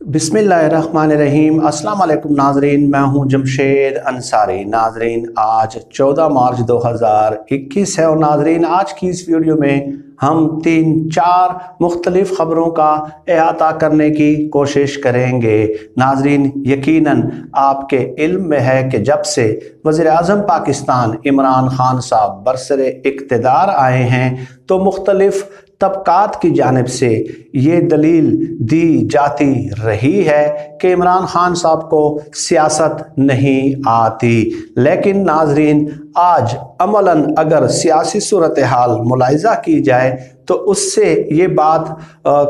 बिस्मिल्लाहिर्रहमानिर्रहीम। अस्सलाम वालेकुम नाजरीन, मैं हूं जमशेद अंसारी। नाजरीन, आज 14 मार्च 2021 है और नाजरीन, आज की इस वीडियो में हम 3-4 मुख्तलिफ ख़बरों का अहाता करने की कोशिश करेंगे। नाजरीन, यकीनन आपके इल्म में है कि जब से वज़ीर आज़म पाकिस्तान इमरान खान साहब बरसरे इक़्तिदार आए हैं तो मुख्तलिफ तबकात की जानिब से ये दलील दी जाती रही है कि इमरान खान साहब को सियासत नहीं आती। लेकिन नाजरीन, आज अमलन अगर सियासी सूरत हाल मुलाहिज़ा की जाए तो उससे ये बात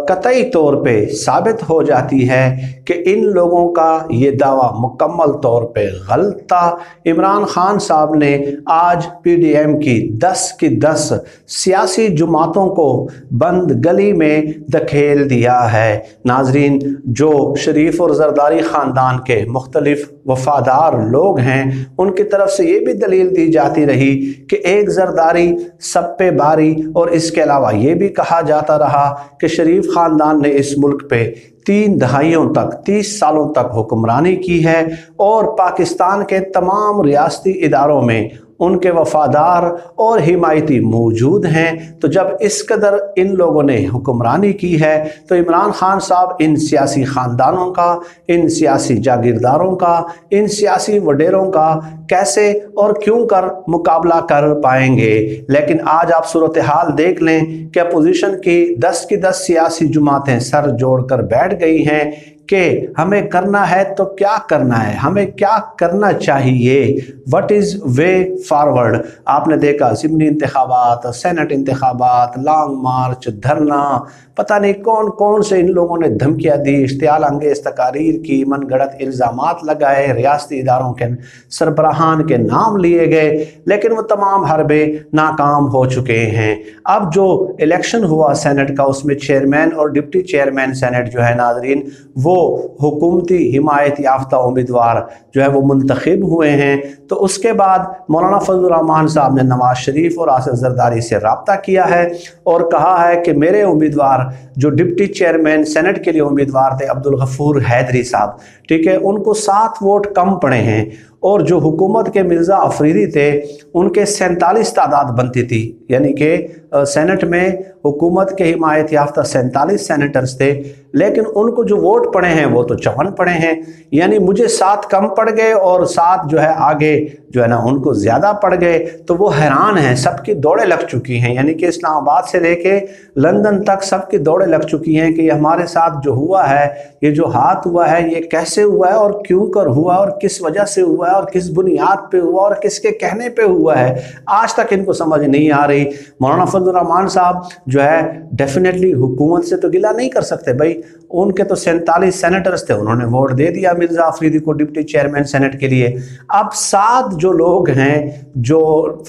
कतई तौर पे साबित हो जाती है कि इन लोगों का ये दावा मुकम्मल तौर पे गलत था। इमरान खान साहब ने आज PDM की 10 की 10 सियासी जमातों को बंद गली में धकेल दिया है। नाजरीन, जो शरीफ और जरदारी ख़ानदान के मुख्तलिफ वफादार लोग हैं उनकी तरफ से ये भी दलील दी जाती रही कि एक जरदारी सब पे बारी, और इसके अलावा ये भी कहा जाता रहा कि शरीफ ख़ानदान ने इस मुल्क पे 3 दहाइयों तक 30 सालों तक हुक्मरानी की है और पाकिस्तान के तमाम रियासती इदारों में उनके वफादार और हिमायती मौजूद हैं। तो जब इस कदर इन लोगों ने हुक्मरानी की है तो इमरान खान साहब इन सियासी ख़ानदानों का, इन सियासी जागीरदारों का, इन सियासी वडेरों का कैसे और क्यों कर मुकाबला कर पाएंगे। लेकिन आज आप सूरत हाल देख लें कि अपोजिशन की 10 की 10 सियासी जमातें सर जोड़कर बैठ गई हैं कि हमें करना है तो क्या करना है, हमें क्या करना चाहिए, व्हाट इज़ वे फॉरवर्ड। आपने देखा ज़िमनी इंतखाबात, सेनेट इंतखाबात, लॉन्ग मार्च, धरना, पता नहीं कौन कौन से इन लोगों ने धमकियाँ दी, इश्तियाल अंगेज़ तकारीर की, मनगढ़ंत इल्ज़ामात लगाए, रियासती इदारों के सरबराहान के नाम लिए गए, लेकिन वो तमाम हरबे नाकाम हो चुके हैं। अब जो इलेक्शन हुआ सेनेट का, उसमें चेयरमैन और डिप्टी चेयरमैन सेनेट जो है नाजरीन, वो हुकूमती हिमायत याफ्ता उम्मीदवार जो है वो मुंतखब हुए हैं। तो उसके बाद मौलाना फजलुर रहमान साहब ने नवाज शरीफ और आसिफ जरदारी से रब्ता किया है और कहा है कि मेरे उम्मीदवार जो डिप्टी चेयरमैन सेनेट के लिए उम्मीदवार थे अब्दुल गफूर हैदरी साहब, ठीक है, उनको 7 वोट कम पड़े हैं और जो हुकूमत के मिर्ज़ा अफरीदी थे उनके 47 तादाद बनती थी, यानी कि सेनेट में हुकूमत के हिमायत याफ्ता 47 सेनेटर्स थे, लेकिन उनको जो वोट पड़े हैं वो तो 54 पड़े हैं। यानी मुझे 7 कम पड़ गए और 7 जो है आगे जो है ना उनको ज़्यादा पड़ गए। तो वो हैरान हैं, सबकी दौड़ें लग चुकी हैं, यानी कि इस्लामाबाद से लेके लंदन तक सबकी दौड़ें लग चुकी हैं कि ये हमारे साथ जो हुआ है, ये जो हाथ हुआ है, ये कैसे हुआ है और क्यों कर हुआ और किस वजह से हुआ है और किस बुनियाद पे हुआ और किसके कहने पे हुआ है, आज तक इनको समझ नहीं आ रही। मौलाना फजलुर रहमान साहब जो है डेफिनेटली हुकूमत से तो गिला नहीं कर सकते भाई, उनके तो 47 सेनेटर्स थे, उन्होंने वोट दे दिया मिर्ज़ा अफरीदी को डिप्टी चेयरमैन सेनेट के लिए। अब 7 जो लोग हैं जो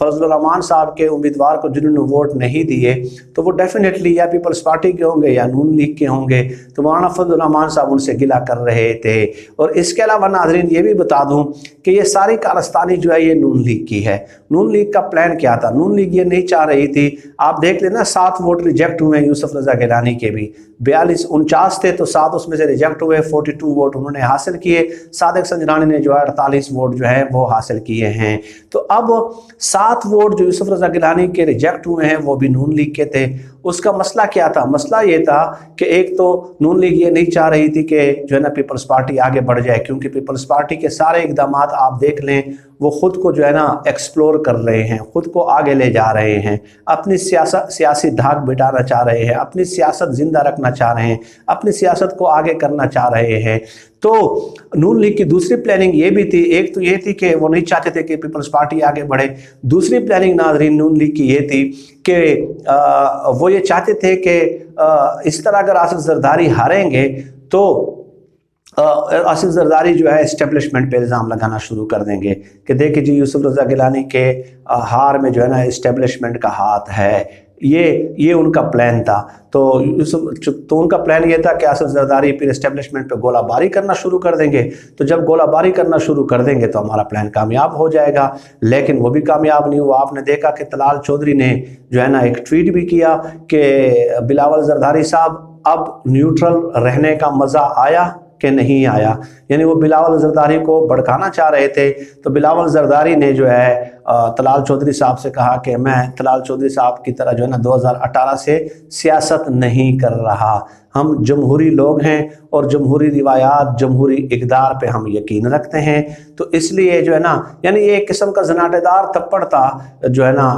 फजलुर रहमान साहब के उम्मीदवार को जिन्होंने वोट नहीं दिए, तो वो डेफिनेटली या पीपल्स पार्टी के होंगे या नून लीग के होंगे। तो मौलाना फजलुर रहमान साहब उनसे गिला कर रहे थे। और इसके अलावा नाजरीन ये भी बता दूं कि ये सारी कारस्तानी जो है ये नून लीग की है। नून लीग का प्लान क्या था? नून लीग ये नहीं चाह रही थी, आप देख लेना 7 वोट रिजेक्ट हुए यूसुफ रजा गिलानी के भी, 49 थे तो 7 उसमें से रिजेक्ट हुए, 42 वोट उन्होंने हासिल किए। सादिक संजरानी ने जो है 48 वोट जो है वो हासिल किए हैं। तो अब 7 वोट जो यूसुफ रजा गिलानी के रिजेक्ट हुए हैं वो भी नून लीग के थे। उसका मसला क्या था? मसला ये था कि एक तो नून लीग ये नहीं चाह रही थी कि जो है ना पीपल्स पार्टी आगे बढ़ जाए, क्योंकि पीपल्स पार्टी के सारे इकदाम आप देख लें वो खुद को जो है ना एक्सप्लोर कर रहे हैं, खुद को आगे ले जा रहे हैं, अपनी सियासी धाक बिठाना चाह रहे हैं, अपनी सियासत जिंदा रखना चाह रहे हैं, अपनी सियासत को आगे करना चाह रहे हैं। तो नून लीग की दूसरी प्लानिंग ये भी थी, एक तो ये थी कि वो नहीं चाहते थे कि पीपल्स पार्टी आगे बढ़े। दूसरी प्लानिंग नाजरीन नून लीग की ये थी कि वो ये चाहते थे कि इस तरह अगर आसिफ जरदारी हारेंगे तो आसिफ जरदारी जो है इस्टेब्लिशमेंट पे इल्ज़ाम लगाना शुरू कर देंगे कि देखिए जी यूसुफ रजा गिलानी के हार में जो है ना इस्टेब्लिशमेंट का हाथ है। ये उनका प्लान था। तो उनका प्लान ये था कि आसिफ जरदारी फिर इस्टेब्लिशमेंट पे गोलाबारी करना शुरू कर देंगे। तो जब गोलाबारी करना शुरू कर देंगे तो हमारा प्लान कामयाब हो जाएगा, लेकिन वो भी कामयाब नहीं हुआ। आपने देखा कि तलाल चौधरी ने जो है ना एक ट्वीट भी किया कि बिलावल जरदारी साहब अब न्यूट्रल रहने का मज़ा आया, کہ نہیں آیا، یعنی وہ بلاول زرداری کو بھڑکانا چاہ رہے تھے۔ تو بلاول زرداری نے جو ہے طلال چودھری صاحب سے کہا کہ میں طلال چودھری صاحب کی طرح جو ہے نا 2018 سے سیاست نہیں کر رہا، ہم جمہوری لوگ ہیں اور جمہوری روایات، جمہوری اقدار پہ ہم یقین رکھتے ہیں۔ تو اس لیے جو ہے نا یعنی یہ ایک قسم کا زناٹے دار تھپڑ تھا جو ہے نا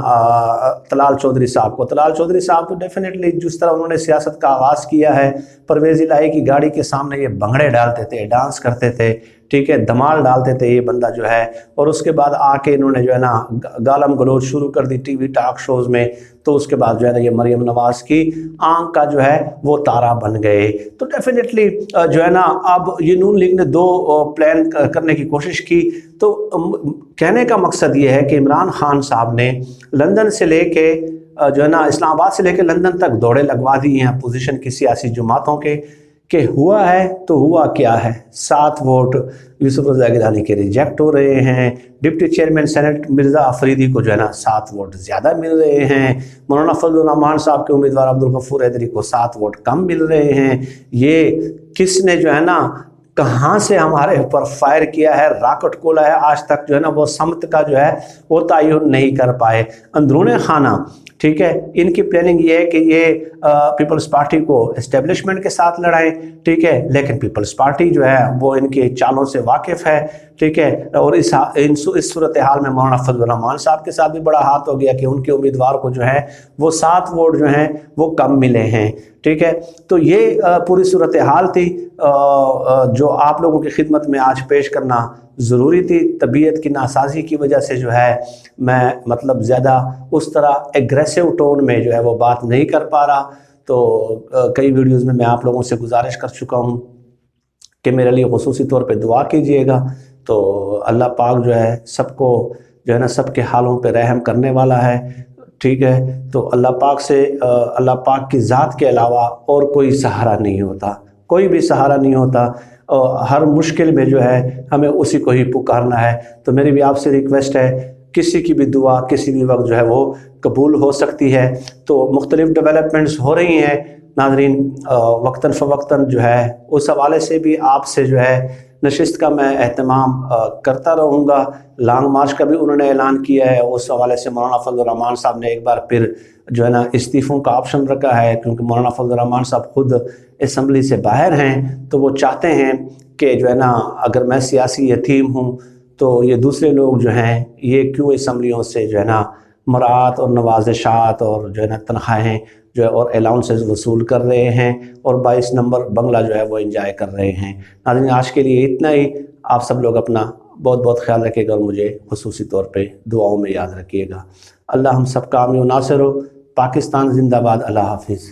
طلال چودھری صاحب کو۔ طلال چودھری صاحب تو ڈیفینیٹلی جس طرح انہوں نے سیاست کا آغاز کیا ہے، پرویز الہی کی گاڑی کے سامنے یہ بھنگڑے ڈالتے تھے، ڈانس کرتے تھے، ٹھیک ہے، دھمال ڈالتے تھے یہ بندہ جو ہے، اور اس کے بعد آ کے انہوں نے جو ہے نا گالم گلوچ شروع کر دی ٹی وی ٹاک شوز میں۔ تو اس کے بعد جو ہے نا یہ مریم نواز کی آنکھ کا جو ہے وہ تارا بن گئے۔ تو ڈیفینیٹلی جو ہے نا اب یہ نون لیگ نے دو پلان کرنے کی کوشش کی۔ تو کہنے کا مقصد یہ ہے کہ عمران خان صاحب نے لندن سے لے کے جو ہے نا اسلام آباد سے لے کے لندن تک دوڑے لگوا دی ہیں اپوزیشن کی سیاسی جماعتوں کے، کہ ہوا ہے تو ہوا کیا ہے، 7 ووٹ یوسف رضا گیلانی کے ریجیکٹ ہو رہے ہیں، deputy chairman senate Mirza Afridi کو جو ہے نا 7 ووٹ زیادہ مل رہے ہیں، مولانا فضل الرحمان صاحب کے امیدوار عبدالغفور حیدری کو 7 ووٹ کم مل رہے ہیں۔ یہ کس نے جو ہے نا کہاں سے ہمارے اوپر فائر کیا ہے، راکٹ کھولا ہے، آج تک جو ہے نا وہ سمت کا جو ہے وہ تعین نہیں کر پائے۔ اندرون خانہ ٹھیک ہے، ان کی پلاننگ یہ ہے کہ یہ پیپلز پارٹی کو اسٹیبلشمنٹ کے ساتھ لڑائیں، ٹھیک ہے، لیکن پیپلز پارٹی جو ہے وہ ان کے چالوں سے واقف ہے، ٹھیک ہے، اور اس صورتحال میں مولانا فضل الرحمان صاحب کے ساتھ بھی بڑا ہاتھ ہو گیا کہ ان کے امیدوار کو جو ہے وہ 7 ووٹ جو ہیں وہ کم ملے ہیں، ٹھیک ہے۔ تو یہ پوری صورتحال تھی جو آپ لوگوں کی خدمت میں آج پیش کرنا ضروری تھی۔ طبیعت کی ناسازی کی وجہ سے جو ہے میں مطلب زیادہ اس طرح ایگریسو ٹون میں جو ہے وہ بات نہیں کر پا رہا۔ تو کئی ویڈیوز میں آپ لوگوں سے گزارش کر چکا ہوں کہ میرے لیے خصوصی طور پہ دعا کیجئے گا۔ تو اللہ پاک جو ہے سب کو جو ہے نا سب کے حالوں پہ رحم کرنے والا ہے، ٹھیک ہے۔ تو اللہ پاک سے اللہ پاک کی ذات کے علاوہ اور کوئی سہارا نہیں ہوتا، کوئی بھی سہارا نہیں ہوتا، ہر مشکل میں جو ہے ہمیں اسی کو ہی پکارنا ہے۔ تو میری بھی آپ سے ریکویسٹ ہے، کسی کی بھی دعا کسی بھی وقت جو ہے وہ قبول ہو سکتی ہے۔ تو مختلف ڈیولپمنٹس ہو رہی ہیں ناظرین وقتاً فوقتاً، جو ہے اس حوالے سے بھی آپ سے جو ہے نشست کا میں اہتمام کرتا رہوں گا۔ لانگ مارچ کا بھی انہوں نے اعلان کیا ہے، اس حوالے سے مولانا فضل الرحمان صاحب نے ایک بار پھر جو ہے نا استعفوں کا آپشن رکھا ہے، کیونکہ مولانا فضل الرحمان صاحب خود اسمبلی سے باہر ہیں، تو وہ چاہتے ہیں کہ جو ہے نا اگر میں سیاسی یتیم ہوں تو یہ دوسرے لوگ جو ہیں یہ کیوں اسمبلیوں سے جو ہے نا مراعات اور نوازشات اور جو ہے نا تنخواہیں جو ہے اور الاؤنسز وصول کر رہے ہیں، اور 22 نمبر بنگلہ جو ہے وہ انجوائے کر رہے ہیں۔ ناظرین آج کے لیے اتنا ہی، آپ سب لوگ اپنا بہت بہت خیال رکھیے گا اور مجھے خصوصی طور پہ دعاؤں میں یاد رکھیے گا۔ اللہ ہم سب کا عامل و ناصر ہو۔ پاکستان زندہ باد۔ اللہ حافظ۔